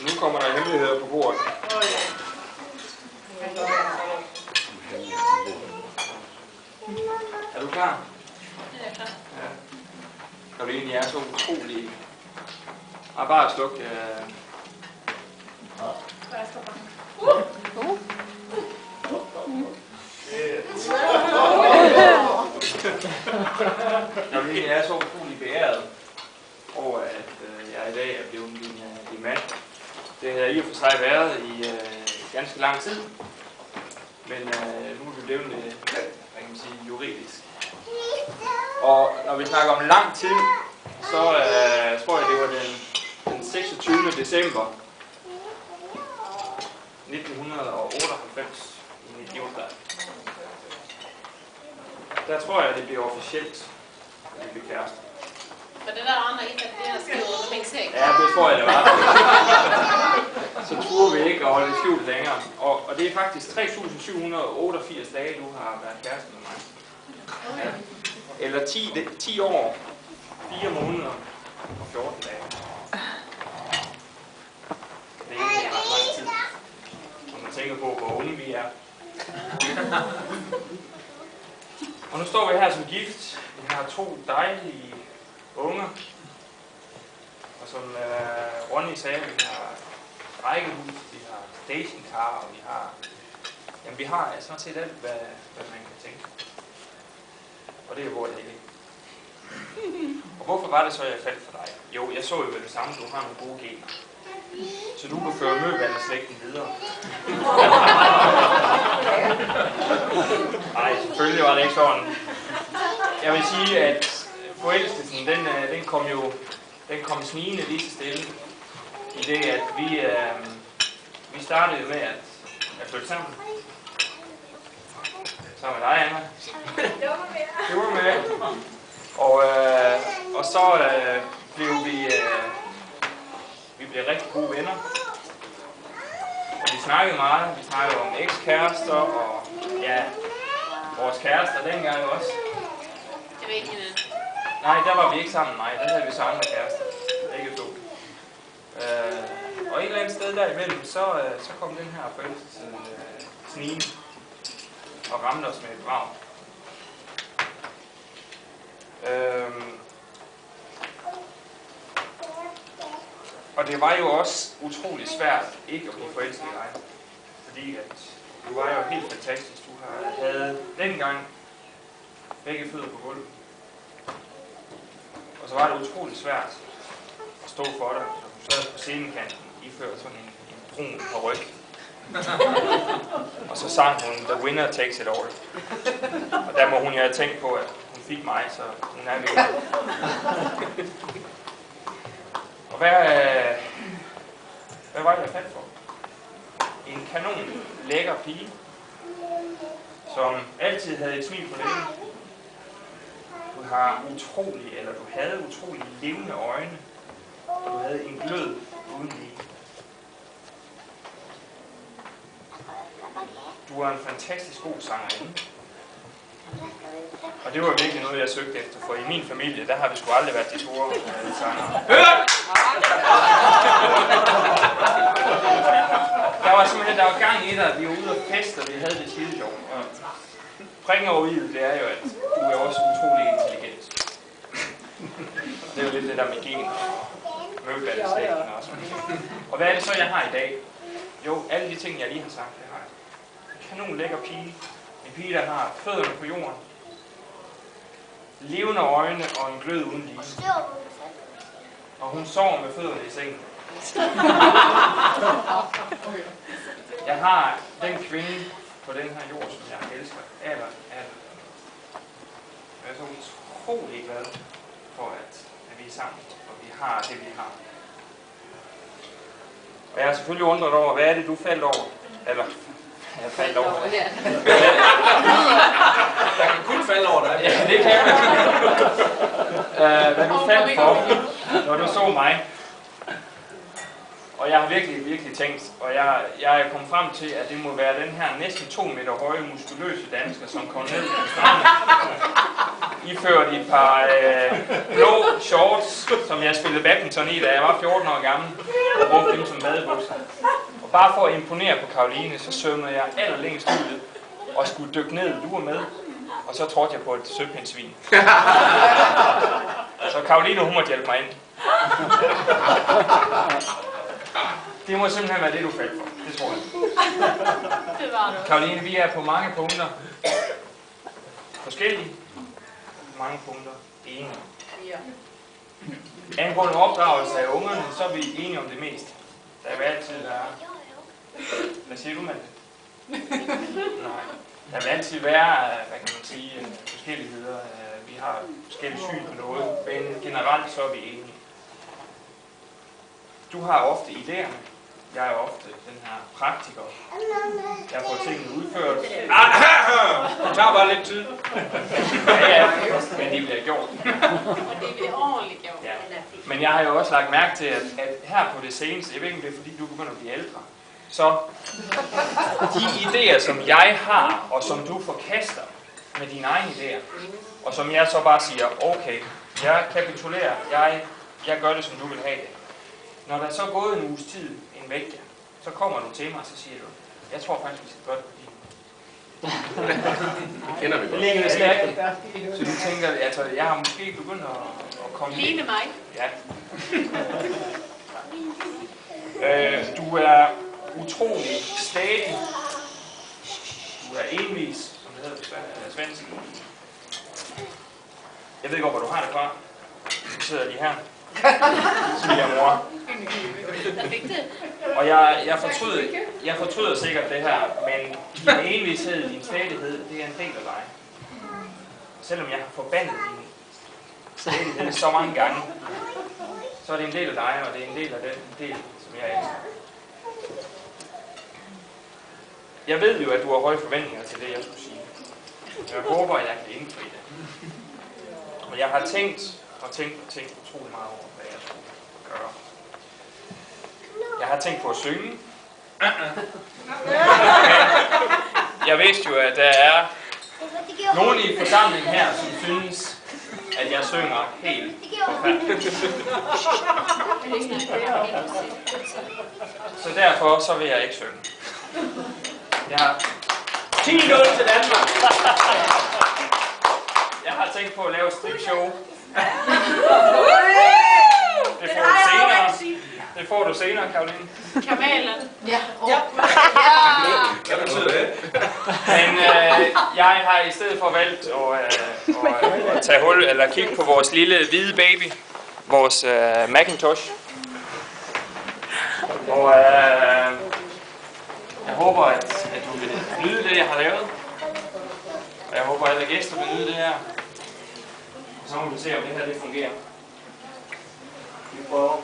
Nu kommer der hemmeligheder på bordet. Er du klar? Ja, klar. Ja. Og det egentlig er så utroligt. Bare et sluk. Når vi egentlig er så utroligt beæret over, at jeg i dag er blevet din mand. Det har i og for sig været i ganske lang tid, men nu er vi blevet hvad kan man sige, juridisk. Og når vi snakker om lang tid, så tror jeg, det var den 26. december 1998 i mit hjemland. Der tror jeg, det bliver officielt, at vi bliver kærester. For det der andre ikke, at det her skrevet under min seng. Ja, det tror jeg, det var. Så tror vi ikke at holde det skjult længere. Og det er faktisk 3.788 dage, du har været kæreste med mig. Ja. Eller 10 år, 4 måneder og 14 dage. Det er ikke ret lang tid, når man tænker på, hvor unge vi er. Og nu står vi her som gift. Vi har 2 dejlige unger. Og som Ronny sagde, vi har rækkehus, vi har stationcar, og vi har sådan set alt, hvad man kan tænke. Og det er hvor det ikke. Og hvorfor var det så, jeg faldt for dig? Jo, jeg så jo med det samme, du har nogle gode gener. Så du kan føre Møvanderslægten videre. Nej, selvfølgelig var det ikke sådan. Jeg vil sige, at forelskelsen, den kom snigende lige så stille. I det, at vi startede med at flytte sammen. Sammen med dig, Anna. Det var med. Og så blev vi blev rigtig gode venner. Og vi snakkede meget. Vi snakkede om ekskærester og ja, vores kærester dengang også. Det var ikke hinanden. Nej, der var vi ikke sammen, nej. Der havde vi så andre kærester. Ikke to. Og et eller andet sted derimellem, så kom den her forelskelse snigende og ramte os med et brag. Og det var jo også utrolig svært ikke at blive forelsket i dig. Fordi at du var jo helt fantastisk. Du havde dengang begge fødder på gulvet. Og så var det utrolig svært at stå for dig, når du sad på scenekanten, iført sådan en brun paryk. Og så sang hun The Winner Takes It All. Og der må hun jo have tænkt på, at hun fik mig, så hun er ved. Og hvad var det, jeg faldt for? En kanon lækker pige, som altid havde et smil på læben. Du havde utrolig levende øjne, og du havde en glød uden lige. Du var en fantastisk god sangerinde. Og det var virkelig noget, jeg søgte efter, for i min familie, der har vi sgu aldrig været de store sangere. Der var gang i dig, vi var ude og feste, og vi havde det skide sjovt. Og prikken over i det er jo, at du er også utrolig intelligent. Det er jo lidt det der med gener og møbelslægten også. Og hvad er det så, jeg har i dag? Jo, alle de ting, jeg lige har sagt, det har jeg. En kanon lækker pige. En pige, der har fødderne på jorden. Levende øjne og en glød uden lige. Og hun sover med fødderne i sengen. Jeg har den kvinde på den her jord, som jeg elsker aller. Jeg er så utrolig glad for, at vi er sammen, og vi har det, vi har. Og jeg er selvfølgelig undret over, hvad er det, du faldt over? Eller, jeg faldt over. Jeg kan kun falde over dig. Ja, det kan jeg. Hvad du faldt for, når du så mig. Og jeg har virkelig tænkt, og jeg er kommet frem til, at det må være den her næsten 2 meter høje, muskuløse dansker, som kom ned i stranden iført et par blå shorts, som jeg spillede badminton i, da jeg var 14 år gammel, og brugte dem som badebukser. Og bare for at imponere på Karoline, så svømmede jeg allerlængst ud og skulle dykke ned. Du var med, og så trådte jeg på et søpindsvin. Så Karoline, hun måtte hjælpe mig ind. Det må simpelthen være det, du faldt for. Det tror jeg. Det var det. Karoline, vi er på mange punkter forskellige. Mange punkter enige. Ja. Angående opdragelse af ungerne, så er vi enige om det meste. Der vil altid være... Hvad siger du, Malte? Nej. Der vil altid være, hvad kan man sige, forskelligheder. Vi har forskellige syn på noget, men generelt så er vi enige. Du har ofte idéerne. Jeg er ofte den her praktiker. Jeg får tingene udført. Det tager bare lidt tid. Ja, men det bliver gjort. Og det bliver ordentligt gjort. Ja. Men jeg har jo også lagt mærke til, at her på det seneste, jeg ved ikke om det er fordi du begynder at blive ældre, så de idéer, som jeg har, og som du forkaster med dine egne idéer, og som jeg så bare siger, okay, jeg kapitulerer, jeg gør det, som du vil have det. Når der er så gået en uges tid, en vægter, så kommer du til mig, og så siger du, jeg tror faktisk, vi skal gøre det på din. Det kender vi godt. Så du tænker, jeg har måske begyndt at komme lidt. Ligne mig. Ja. Du er utrolig stadig. Du er envis, som det hedder på svensk. Jeg ved godt, hvor du har det fra. Nu sidder de her. Svigermor. Der fik det. Og jeg fortryder sikkert det her, men din envished, din stadighed, det er en del af dig. Selvom jeg har forbandet din stadighed så mange gange, så er det en del af dig, og det er en del af den del, som jeg elsker. Jeg ved jo, at du har høje forventninger til det, jeg skulle sige. Jeg håber, at jeg kan indfri det. Og jeg har tænkt utrolig meget over, hvad jeg skulle gøre. Jeg har tænkt på at synge. Jeg vidste jo, at der er nogen i forsamlingen her, som synes, at jeg synger helt forfærdeligt. Så derfor så vil jeg ikke synge. Jeg har 10-0 til Danmark. Jeg har tænkt på at lave et stripshow. Det får du senere, Karoline. Kamalerne. Ja. Hvad betyder det? Men jeg har i stedet for valgt at tage hul eller kigge på vores lille hvide baby, vores Macintosh. Og jeg håber, at du vil nyde det, jeg har lavet. Og jeg håber, at alle gæster vil nyde det her. Og så må vi se, om det her det fungerer. Vi prøver.